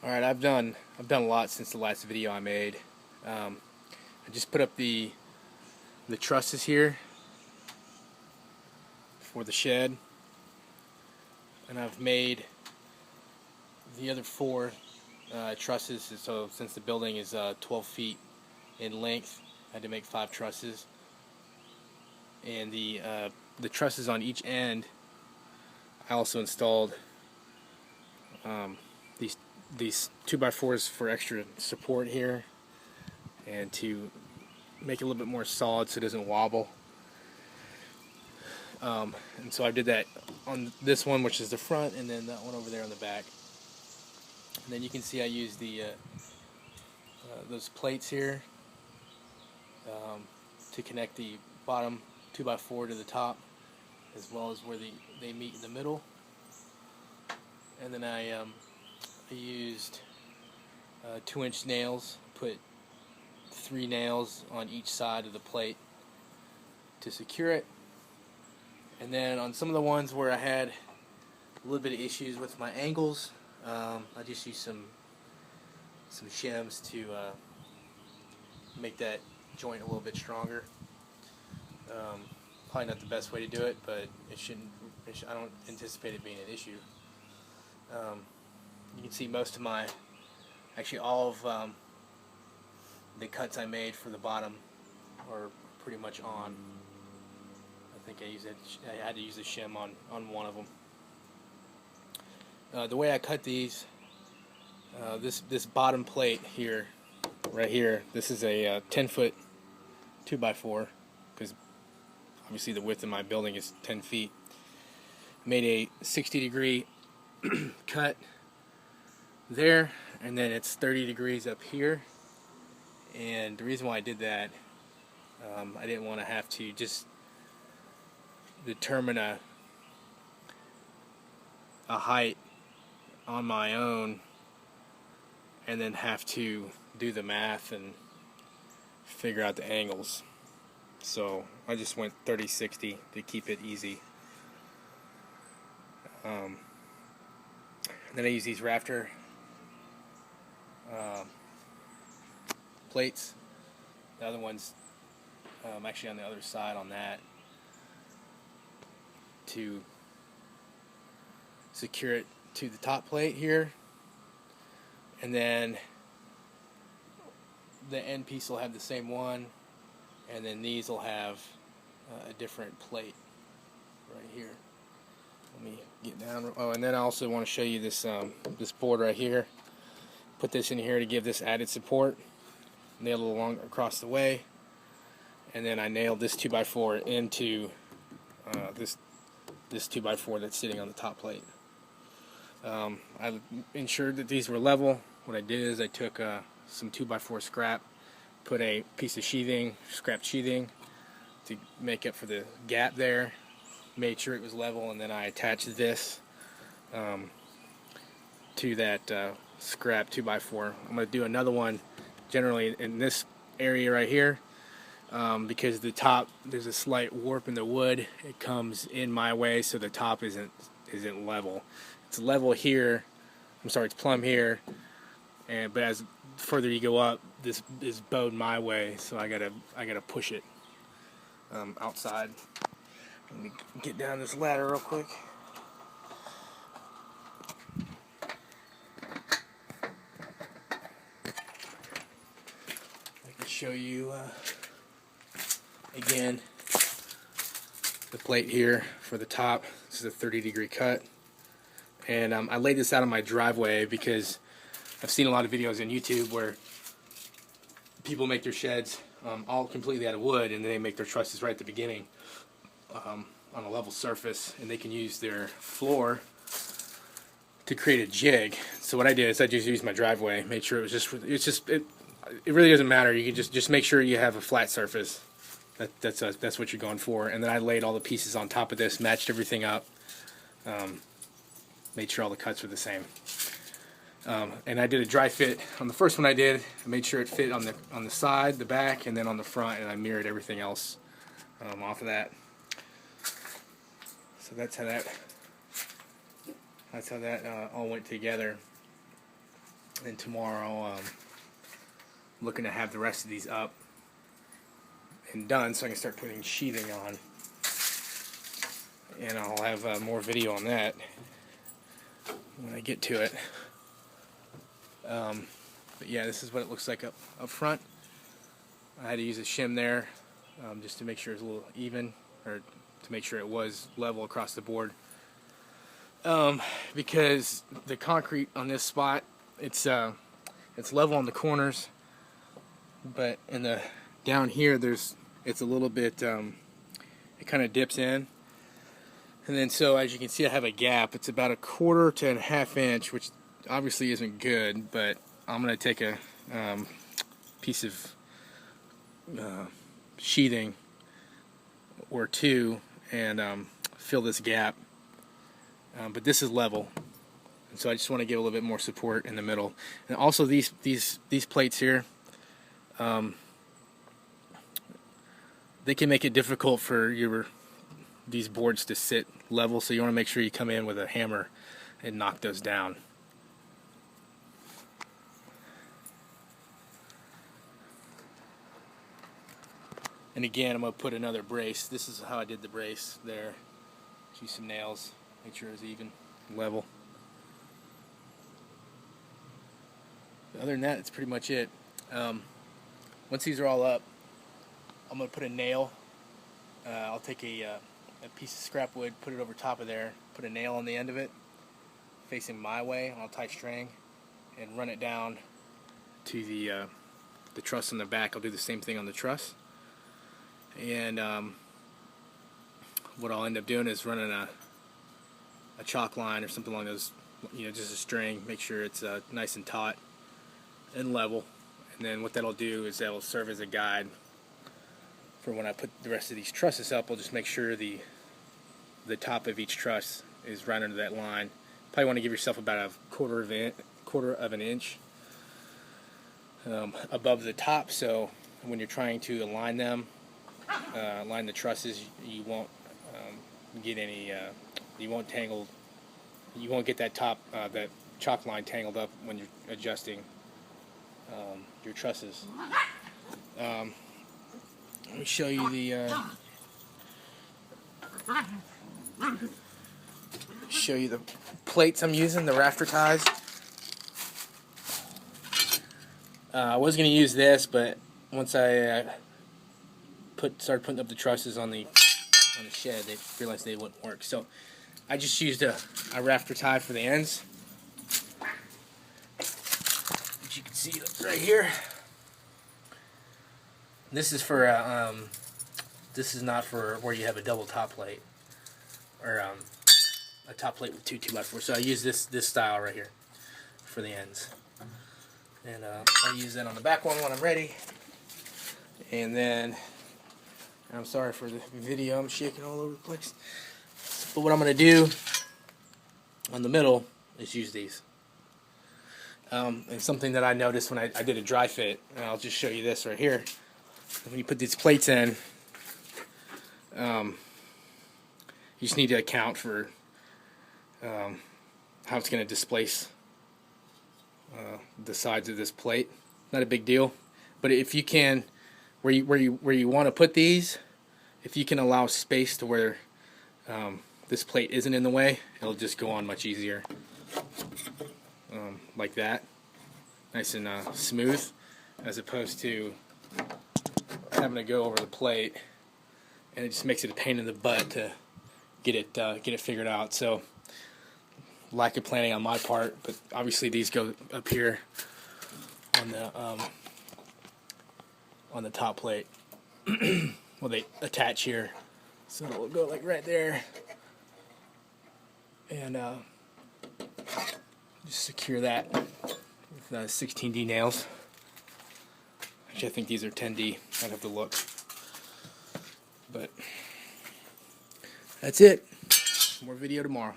Alright, I've done a lot since the last video I made. I just put up the trusses here for the shed, and I've made the other four trusses. So since the building is 12 feet in length, I had to make 5 trusses, and the trusses on each end I also installed these 2x4s for extra support here, and to make it a little bit more solid so it doesn't wobble. And so I did that on this one, which is the front, and then that one over there on the back. And then you can see I used those plates here to connect the bottom 2x4 to the top, as well as where they meet in the middle. And then I used 2-inch nails, put 3 nails on each side of the plate to secure it. And then on some of the ones where I had a little bit of issues with my angles, I just used some shims to make that joint a little bit stronger. Probably not the best way to do it, but I don't anticipate it being an issue. You can see most of actually all of the cuts I made for the bottom are pretty much on. I think I had to use a shim on one of them. The way I cut these, this bottom plate here, right here, this is a 10-foot 2x4, because obviously the width of my building is 10 feet. Made a 60-degree cut there, and then it's 30 degrees up here. And the reason why I did that, I didn't want to have to just determine a height on my own and then have to do the math and figure out the angles. So I just went 30-60 to keep it easy. Then I use these rafter plates. The other one's actually on the other side on that, to secure it to the top plate here. And then the end piece will have the same one, and then these will have a different plate right here. Let me get down. Oh, and then I also want to show you this this board right here. Put this in here to give this added support. Nailed it along across the way, and then I nailed this 2x4 into this 2x4 that's sitting on the top plate. I ensured that these were level. What I did is I took some 2x4 scrap, put a piece of sheathing, scrap sheathing, to make up for the gap there. Made sure it was level, and then I attached this to that scrap 2x4. I'm going to do another one generally in this area right here, because the top, there's a slight warp in the wood. It comes in my way, so the top isn't level. It's level here. I'm sorry, it's plumb here, but as further you go up, this is bowed my way, so I gotta push it outside. Let me get down this ladder real quick. I can show you again the plate here for the top. This is a 30-degree cut, and I laid this out on my driveway because I've seen a lot of videos on YouTube where people make their sheds all completely out of wood, and then they make their trusses right at the beginning on a level surface, and they can use their floor to create a jig. So what I did is I just used my driveway, made sure it was it really doesn't matter. You can just make sure you have a flat surface. That's what you're going for. And then I laid all the pieces on top of this, matched everything up, made sure all the cuts were the same. And I did a dry fit on the first one. I made sure it fit on the side, the back, and then on the front, and I mirrored everything else off of that. So that's how that all went together. And tomorrow, I'm looking to have the rest of these up and done so I can start putting sheathing on. And I'll have more video on that when I get to it. But yeah, this is what it looks like up front. I had to use a shim there just to make sure it's a little even, or to make sure it was level across the board. Because the concrete on this spot, it's level on the corners, but in the down here it's a little bit it kind of dips in, and then so as you can see I have a gap. It's about 1/4 to 1/2 inch, which obviously isn't good, but I'm gonna take a piece of sheathing or two and fill this gap. But this is level, and so I just want to give a little bit more support in the middle. And also these plates here, they can make it difficult for these boards to sit level, so you want to make sure you come in with a hammer and knock those down. And again, I'm going to put another brace. This is how I did the brace there. Use some nails, make sure it's even, level. Other than that, it's pretty much it. Once these are all up, I'm going to put a nail. I'll take a piece of scrap wood, put it over top of there, put a nail on the end of it, facing my way on a tight string, and run it down to the truss in the back. I'll do the same thing on the truss. And what I'll end up doing is running a chalk line or something along those, just a string, make sure it's nice and taut and level. And then what that'll do is that'll serve as a guide for when I put the rest of these trusses up. I'll just make sure the top of each truss is right under that line. Probably want to give yourself about 1/4 of an inch above the top, so when you're trying to align them, align the trusses, you won't get any, you won't get that top, that chalk line tangled up when you're adjusting your trusses. Let me show you the plates I'm using, the rafter ties. I was going to use this, but once I started putting up the trusses on the shed, they realized they wouldn't work. So I just used a rafter tie for the ends, which you can see right here. This is for this is not for where you have a double top plate or a top plate with two 2x4. So I use this style right here for the ends, and I'll use that on the back one when I'm ready. And then, I'm sorry for the video, I'm shaking all over the place. But what I'm going to do on the middle is use these. And something that I noticed when I did a dry fit, and I'll just show you this right here. When you put these plates in, you just need to account for how it's going to displace the sides of this plate. Not a big deal, but if you can, where you want to put these, if you can allow space to where this plate isn't in the way, it'll just go on much easier, like that, nice and smooth, as opposed to having to go over the plate, and it just makes it a pain in the butt to get it figured out. So, lack of planning on my part, but obviously these go up here on the top plate. Well, they attach here, so it'll go like right there, and just secure that with 16D nails. Actually, I think these are 10D. I'd have to look, but that's it. More video tomorrow.